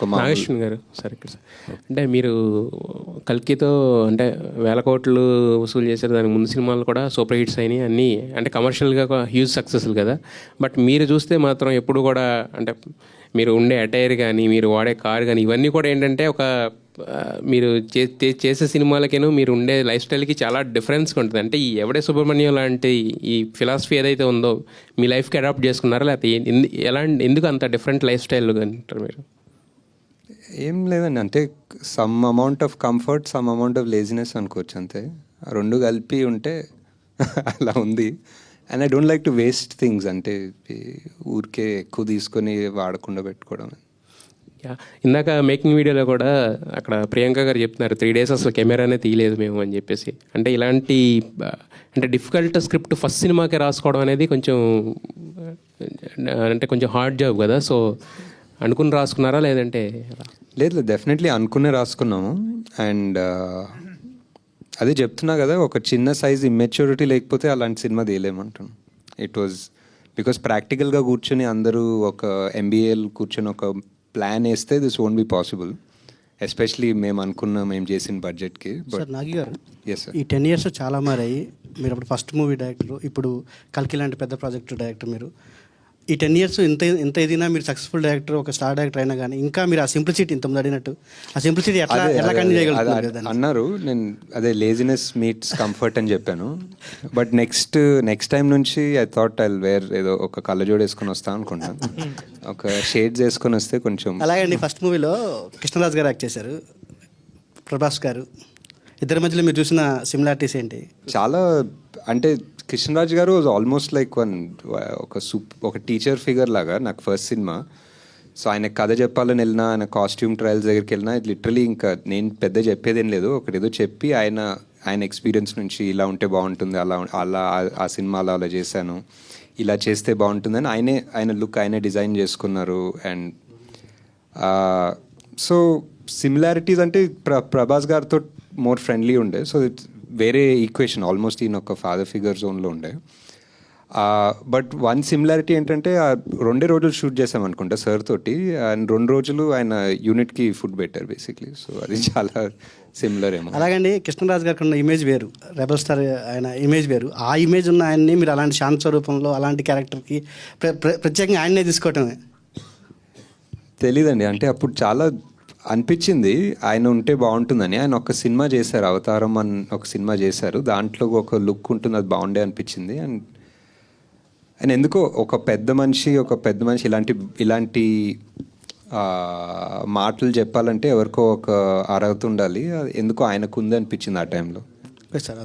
ఒక నాగేశ్వన్ గారు సార్ ఇక్కడ సార్ అంటే మీరు కల్కితో అంటే వేల కోట్లు వసూలు చేశారు. దానికి ముందు సినిమాలు కూడా సూపర్ హిట్స్ అయినాయి అన్నీ, అంటే కమర్షియల్గా హ్యూజ్ సక్సెస్లు కదా. బట్ మీరు చూస్తే మాత్రం ఎప్పుడు కూడా అంటే మీరు ఉండే అటైర్ కానీ మీరు వాడే కార్ కానీ ఇవన్నీ కూడా ఏంటంటే ఒక మీరు చేసే సినిమాలకేను మీరు ఉండే లైఫ్ స్టైల్కి చాలా డిఫరెన్స్గా ఉంటుంది. అంటే ఈ ఎవడే సుబ్రహ్మణ్యం లాంటి ఈ ఫిలాసఫీ ఏదైతే ఉందో మీ లైఫ్కి అడాప్ట్ చేసుకున్నారా, లేకపోతే ఎందుకు అంత డిఫరెంట్ లైఫ్ స్టైల్ అంటారు మీరు? ఏం లేదండి, అంటే some amount of comfort, some amount of laziness అనుకోవచ్చు అంతే. రెండు కలిపి ఉంటే అలా ఉంది. And I don't like to waste things, అంటే ఊరికే ఎక్కువ తీసుకొని వాడకుండా పెట్టుకోవడం. ఇందాక మేకింగ్ వీడియోలో కూడా అక్కడ ప్రియాంక గారు చెప్తున్నారు 3 days అసలు కెమెరానే తీయలేదు మేము అని చెప్పేసి. అంటే ఇలాంటి అంటే డిఫికల్ట్ స్క్రిప్ట్ ఫస్ట్ సినిమాకే రాసుకోవడం అనేది కొంచెం అంటే కొంచెం హార్డ్ జాబ్ కదా. సో అనుకుని రాసుకున్నారా లేదంటే? లేదు, డెఫినెట్లీ అనుకునే రాసుకున్నాము. అండ్ అదే చెప్తున్నా కదా, ఒక చిన్న సైజ్ ఇమ్మెచ్యూరిటీ లేకపోతే అలాంటి సినిమా తీయలేమంటాను. ఇట్ వాజ్ బికాస్ ప్రాక్టికల్గా కూర్చొని అందరూ ఒక ఎంబీఏలు కూర్చొని ఒక ప్లాన్ వేస్తే this won't be possible, especially మేము చేసిన బడ్జెట్కి. సార్ నాగి గారు, ఎస్ సార్, ఈ 10 years చాలా మారాయి. మీరు అప్పుడు ఫస్ట్ మూవీ డైరెక్టర్, ఇప్పుడు కల్కి లాంటి పెద్ద ప్రాజెక్టు డైరెక్టర్. మీరు ఈ 10 years ఎంత ఎదిగినా మీరు సక్సెస్ఫుల్ డైరెక్టర్, ఒక స్టార్ డైరెక్టర్ అయినా కానీ ఇంకా మీరు ఆ సింప్లిసిటీ ఇంతమంది అడిగినట్టు ఆ సింప్లిసిటీ ఎలా కంటిన్యూ చేయగలుగుతారు అన్నారు. నేను అదే లేజినెస్ మీట్స్ కంఫర్ట్ అని చెప్పాను. బట్ నెక్స్ట్ టైం నుంచి ఐ థాట్ ఐ వేర్ ఏదో ఒక కళ్ళజోడు వేసుకొని వస్తాను అనుకుంటాను, ఒక షేడ్స్ వేసుకొని వస్తే కొంచెం. అలాగండి, ఫస్ట్ మూవీలో కృష్ణరాజు గారు యాక్ట్ చేశారు, ప్రభాస్ గారు. ఇద్దరి మధ్యలో మీరు చూసిన సిమిలారిటీస్ ఏంటి? చాలా, అంటే కృష్ణరాజ్ గారు వాజ్ ఆల్మోస్ట్ లైక్ ఒక టీచర్ ఫిగర్ లాగా నాకు ఫస్ట్ సినిమా. సో ఆయన కథ చెప్పాలని వెళ్ళినా, ఆయన కాస్ట్యూమ్ ట్రయల్స్ దగ్గరికి వెళ్ళినా లిటరలీ ఇంకా నేను పెద్ద చెప్పేదేం లేదు, ఒకటేదో చెప్పి ఆయన ఎక్స్పీరియన్స్ నుంచి ఇలా ఉంటే బాగుంటుంది, అలా ఆ సినిమాలో అలా చేశాను, ఇలా చేస్తే బాగుంటుందని ఆయన లుక్ ఆయనే డిజైన్ చేసుకున్నారు. అండ్ సో సిమిలారిటీస్ అంటే ప్రభాస్ గారితో మోర్ ఫ్రెండ్లీ ఉండే. సో వేరే ఈక్వేషన్ ఆల్మోస్ట్ ఈయన ఒక ఫాదర్ ఫిగర్ జోన్లో ఉండే. బట్ వన్ సిమిలారిటీ ఏంటంటే 2 రోజులు షూట్ చేసాం అనుకుంటా సార్ తోటి, అండ్ 2 రోజులు ఆయన యూనిట్కి ఫుడ్ పెట్టారు బేసిక్లీ. సో అది చాలా సిమిలర్ ఏమో. అలాగండి, కృష్ణరాజు గారికి ఉన్న ఇమేజ్ వేరు, రెబల్ స్టార్ ఆయన ఇమేజ్ వేరు. ఆ ఇమేజ్ ఉన్న ఆయన్ని మీరు అలాంటి శాంత స్వరూపంలో అలాంటి క్యారెక్టర్కి ప్రత్యేకంగా ఆయన్నే తీసుకోవటమే తెలీదండి. అంటే అప్పుడు చాలా అనిపించింది ఆయన ఉంటే బాగుంటుందని. ఆయన ఒక సినిమా చేశారు, అవతారం అని ఒక సినిమా చేశారు, దాంట్లో ఒక లుక్ ఉంటుంది, అది బాగుండే అనిపించింది. అండ్ ఎందుకో ఒక పెద్ద మనిషి ఇలాంటి మాటలు చెప్పాలంటే ఎవరికో ఒక అర్హత ఉండాలి, ఎందుకో ఆయనకు ఉంది అనిపించింది ఆ టైంలో. సార్.